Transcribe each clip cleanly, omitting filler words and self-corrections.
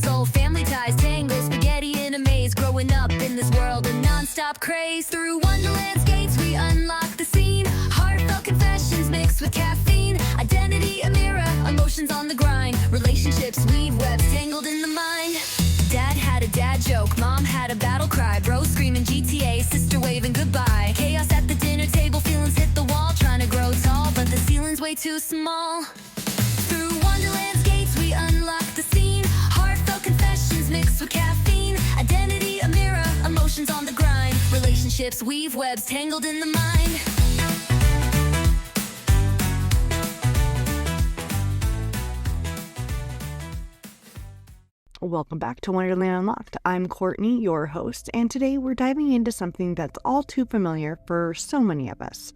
soul, family ties, tango, spaghetti in a maze. Growing up in this world of non-stop craze. Through Wonderland's gates we unlock the scene. Heartfelt confessions mixed with caffeine. Identity a mirror, emotions on the grind. Relationships weave webs tangled in the mind. Dad had a dad joke, mom had a battle cry. Bro screaming GTA, sister waving goodbye. Chaos at the dinner table, feelings hit the wall. Trying to grow tall, but the ceiling's way too small. Through Wonderland's gates we unlock the scene. Heartfelt confessions mixed with caffeine. Identity a mirror, emotions on the grind. Relationships weave webs tangled in the mind. Welcome back to Wonderland Unlocked. I'm Courtney, your host, and today we're diving into something that's all too familiar for so many of us.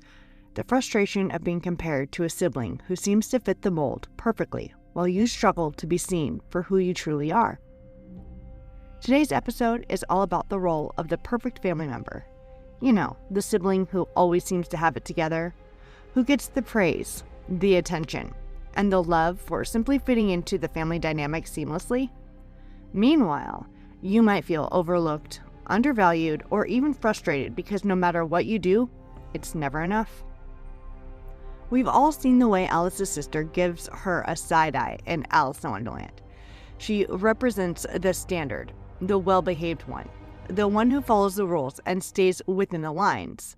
The frustration of being compared to a sibling who seems to fit the mold perfectly while you struggle to be seen for who you truly are. Today's episode is all about the role of the perfect family member. You know, the sibling who always seems to have it together, who gets the praise, the attention, and the love for simply fitting into the family dynamic seamlessly. Meanwhile, you might feel overlooked, undervalued, or even frustrated because no matter what you do, it's never enough. We've all seen the way Alice's sister gives her a side eye in Alice in Wonderland. She represents the standard, the well-behaved one, the one who follows the rules and stays within the lines.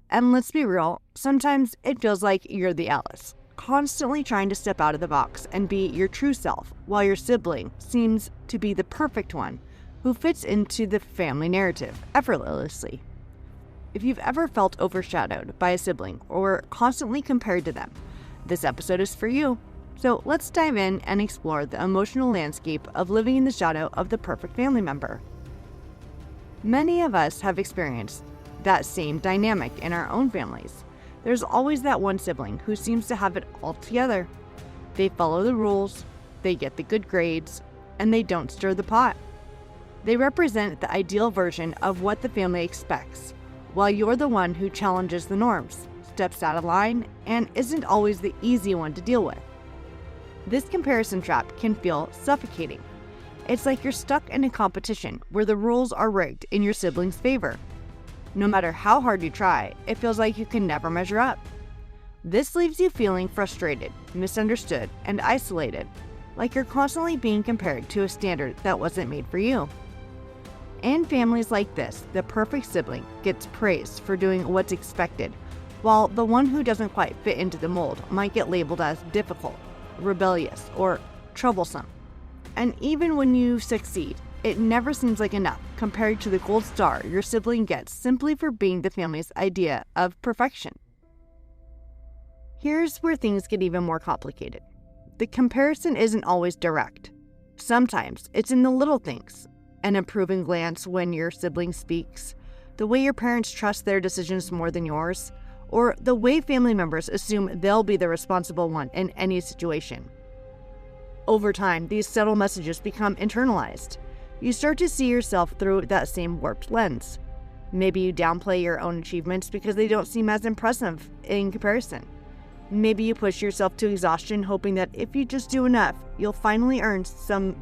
And let's be real, sometimes it feels like you're the Alice, constantly trying to step out of the box and be your true self, while your sibling seems to be the perfect one who fits into the family narrative effortlessly. If you've ever felt overshadowed by a sibling or constantly compared to them, this episode is for you. So let's dive in and explore the emotional landscape of living in the shadow of the perfect family member. Many of us have experienced that same dynamic in our own families. There's always that one sibling who seems to have it all together. They follow the rules, they get the good grades, and they don't stir the pot. They represent the ideal version of what the family expects, while you're the one who challenges the norms, steps out of line, and isn't always the easy one to deal with. This comparison trap can feel suffocating. It's like you're stuck in a competition where the rules are rigged in your sibling's favor. No matter how hard you try, it feels like you can never measure up. This leaves you feeling frustrated, misunderstood, and isolated, like you're constantly being compared to a standard that wasn't made for you. In families like this, the perfect sibling gets praised for doing what's expected, while the one who doesn't quite fit into the mold might get labeled as difficult, rebellious, or troublesome. And even when you succeed, it never seems like enough compared to the gold star your sibling gets simply for being the family's idea of perfection. Here's where things get even more complicated. The comparison isn't always direct. Sometimes it's in the little things. An approving glance when your sibling speaks, the way your parents trust their decisions more than yours, or the way family members assume they'll be the responsible one in any situation. Over time, these subtle messages become internalized. You start to see yourself through that same warped lens. Maybe you downplay your own achievements because they don't seem as impressive in comparison. Maybe you push yourself to exhaustion hoping that if you just do enough, you'll finally earn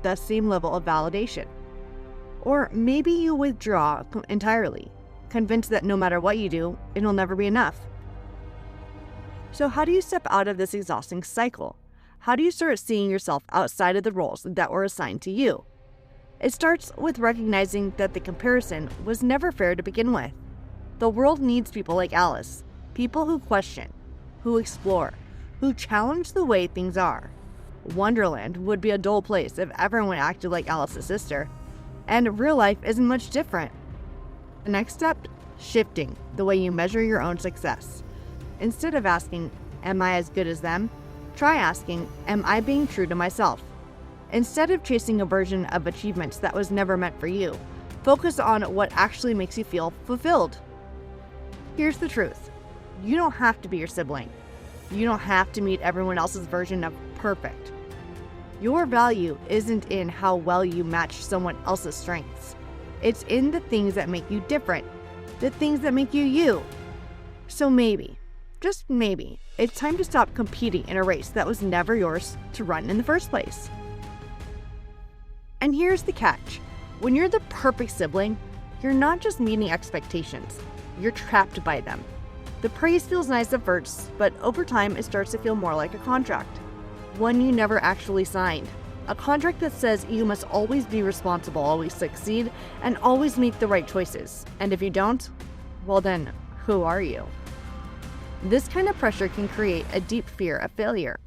that same level of validation. Or maybe you withdraw entirely, convinced that no matter what you do, it'll never be enough. So how do you step out of this exhausting cycle? How do you start seeing yourself outside of the roles that were assigned to you? It starts with recognizing that the comparison was never fair to begin with. The world needs people like Alice, people who question, who explore, who challenge the way things are. Wonderland would be a dull place if everyone acted like Alice's sister, and real life isn't much different. The next step, shifting the way you measure your own success. Instead of asking, am I as good as them? Try asking, am I being true to myself? Instead of chasing a version of achievements that was never meant for you, focus on what actually makes you feel fulfilled. Here's the truth. You don't have to be your sibling. You don't have to meet everyone else's version of perfect. Your value isn't in how well you match someone else's strengths. It's in the things that make you different, the things that make you you. So maybe, just maybe, it's time to stop competing in a race that was never yours to run in the first place. And here's the catch. When you're the perfect sibling, you're not just meeting expectations, you're trapped by them. The praise feels nice at first, but over time it starts to feel more like a contract. One you never actually signed. A contract that says you must always be responsible, always succeed, and always make the right choices. And if you don't, well then, who are you? This kind of pressure can create a deep fear of failure.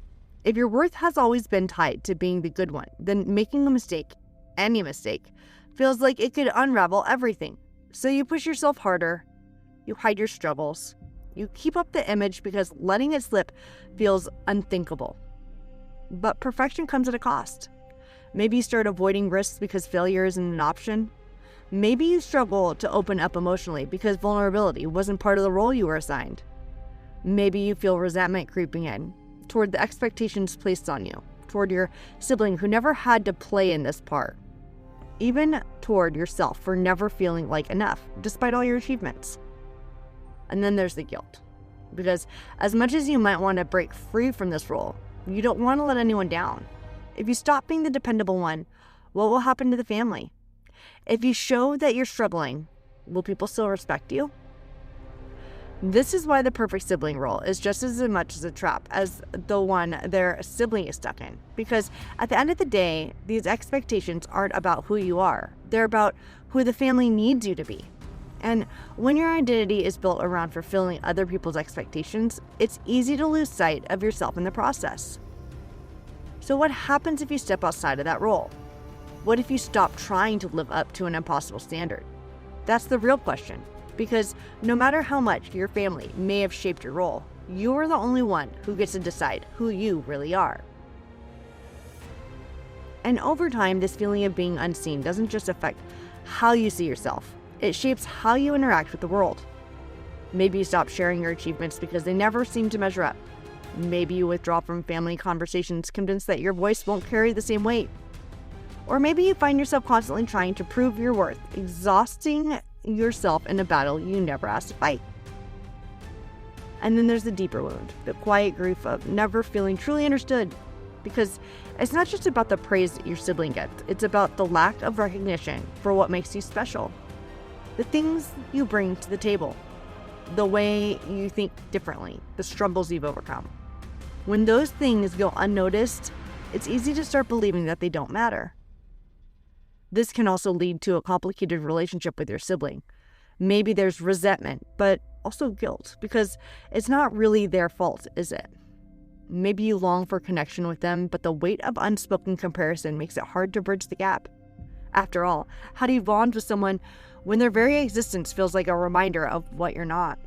If your worth has always been tied to being the good one, then making a mistake, any mistake, feels like it could unravel everything. So you push yourself harder, you hide your struggles, you keep up the image because letting it slip feels unthinkable. But perfection comes at a cost. Maybe you start avoiding risks because failure isn't an option. Maybe you struggle to open up emotionally because vulnerability wasn't part of the role you were assigned. Maybe you feel resentment creeping in toward the expectations placed on you, toward your sibling who never had to play in this part, even toward yourself for never feeling like enough, despite all your achievements. And then there's the guilt, because as much as you might want to break free from this role, you don't want to let anyone down. If you stop being the dependable one, what will happen to the family? If you show that you're struggling, will people still respect you? This is why the perfect sibling role is just as much as a trap as the one their sibling is stuck in. Because at the end of the day, these expectations aren't about who you are. They're about who the family needs you to be. And when your identity is built around fulfilling other people's expectations, it's easy to lose sight of yourself in the process. So what happens if you step outside of that role? What if you stop trying to live up to an impossible standard? That's the real question. Because no matter how much your family may have shaped your role, you're the only one who gets to decide who you really are. And over time, this feeling of being unseen doesn't just affect how you see yourself. It shapes how you interact with the world. Maybe you stop sharing your achievements because they never seem to measure up. Maybe you withdraw from family conversations convinced that your voice won't carry the same weight. Or maybe you find yourself constantly trying to prove your worth, exhausting yourself in a battle you never asked to fight. And then there's the deeper wound, the quiet grief of never feeling truly understood. Because it's not just about the praise that your sibling gets, it's about the lack of recognition for what makes you special. The things you bring to the table, the way you think differently, the struggles you've overcome. When those things go unnoticed, it's easy to start believing that they don't matter. This can also lead to a complicated relationship with your sibling. Maybe there's resentment, but also guilt, because it's not really their fault, is it? Maybe you long for connection with them, but the weight of unspoken comparison makes it hard to bridge the gap. After all, how do you bond with someone when their very existence feels like a reminder of what you're not?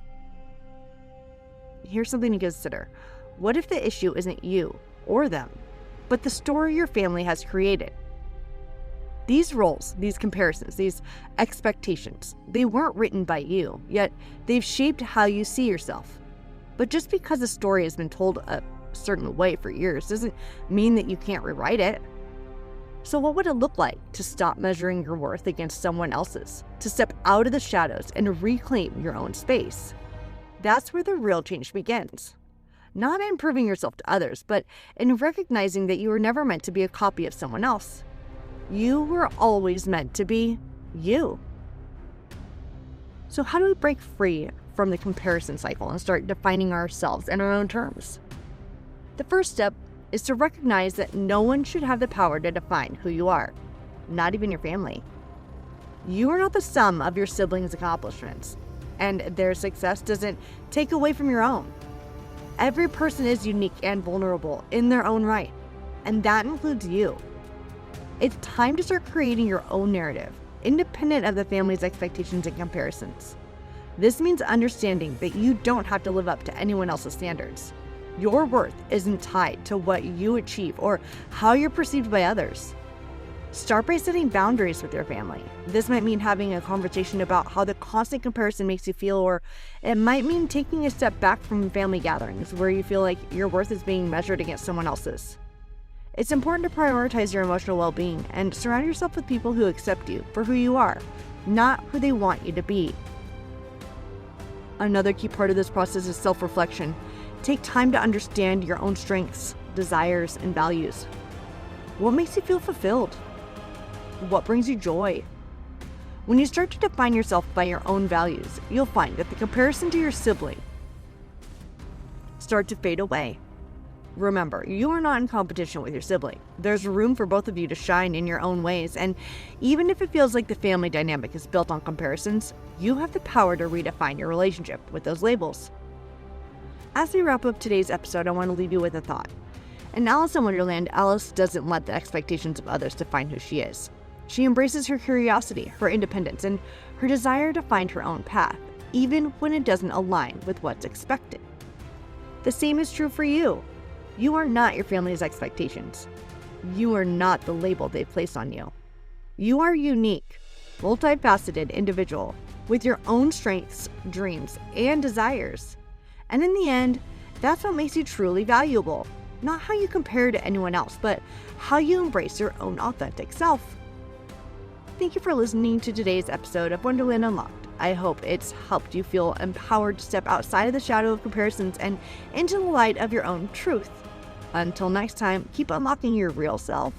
Here's something to consider. What if the issue isn't you or them, but the story your family has created? These roles, these comparisons, these expectations, they weren't written by you, yet they've shaped how you see yourself. But just because a story has been told a certain way for years doesn't mean that you can't rewrite it. So what would it look like to stop measuring your worth against someone else's, to step out of the shadows and reclaim your own space? That's where the real change begins. Not in proving yourself to others, but in recognizing that you were never meant to be a copy of someone else. You were always meant to be you. So how do we break free from the comparison cycle and start defining ourselves in our own terms? The first step is to recognize that no one should have the power to define who you are, not even your family. You are not the sum of your siblings' accomplishments, and their success doesn't take away from your own. Every person is unique and vulnerable in their own right, and that includes you. It's time to start creating your own narrative, independent of the family's expectations and comparisons. This means understanding that you don't have to live up to anyone else's standards. Your worth isn't tied to what you achieve or how you're perceived by others. Start by setting boundaries with your family. This might mean having a conversation about how the constant comparison makes you feel, or it might mean taking a step back from family gatherings where you feel like your worth is being measured against someone else's. It's important to prioritize your emotional well-being and surround yourself with people who accept you for who you are, not who they want you to be. Another key part of this process is self-reflection. Take time to understand your own strengths, desires, and values. What makes you feel fulfilled? what brings you joy? When you start to define yourself by your own values, you'll find that the comparison to your sibling start to fade away. Remember, you are not in competition with your sibling. There's room for both of you to shine in your own ways, and even if it feels like the family dynamic is built on comparisons, you have the power to redefine your relationship with those labels. As we wrap up today's episode, I want to leave you with a thought. In Alice in Wonderland, Alice doesn't let the expectations of others define who she is. She embraces her curiosity, her independence, and her desire to find her own path, even when it doesn't align with what's expected. The same is true for you. You are not your family's expectations. You are not the label they place on you. You are a unique, multifaceted individual with your own strengths, dreams, and desires. And in the end, that's what makes you truly valuable. Not how you compare to anyone else, but how you embrace your own authentic self. Thank you for listening to today's episode of Wonderland Unlocked. I hope it's helped you feel empowered to step outside of the shadow of comparisons and into the light of your own truth. Until next time, keep unlocking your real self.